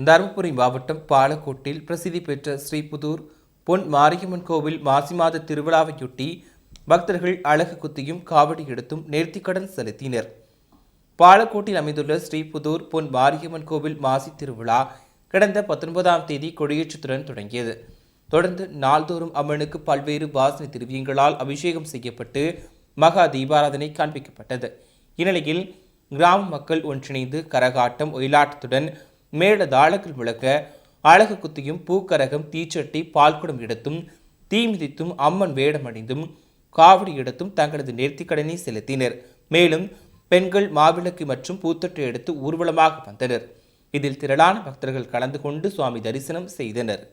தருமபுரி மாவட்டம் பாலக்கோட்டில் பிரசித்தி பெற்ற ஸ்ரீபுதூர் பொன் மாரியம்மன் கோவில் மாசி மாத திருவிழாவையொட்டி பக்தர்கள் அழகு குத்தியும் காவடி எடுத்தும் நேர்த்திக்கடன் செலுத்தினர். பாலக்கோட்டில் அமைந்துள்ள ஸ்ரீபுதூர் பொன் மாரியம்மன் கோவில் மாசி திருவிழா கடந்த 19ஆம் தேதி கொடியேற்றத்துடன் தொடங்கியது. தொடர்ந்து நாள்தோறும் அம்மனுக்கு பல்வேறு வாசனை திரவியங்களால் அபிஷேகம் செய்யப்பட்டு மகா தீபாராதனை காண்பிக்கப்பட்டது. இந்நிலையில் கிராம மக்கள் ஒன்றிணைந்து கரகாட்டம், ஒயிலாட்டத்துடன் மேள தாளங்கள் முழக்க அழகு குத்தியும் பூக்கரகம், தீச்சட்டி, பால்குடம் எடுத்தும் தீ மிதித்தும் அம்மன் வேடம் அணிந்தும் காவடி எடுத்தும் தங்களது நேர்த்திக்கடனை செலுத்தினர். மேலும் பெண்கள் மாவிளக்கு மற்றும் பூத்தொட்டு எடுத்து ஊர்வலமாக வந்தனர். இதில் திரளான பக்தர்கள் கலந்து கொண்டு சுவாமி தரிசனம் செய்தனர்.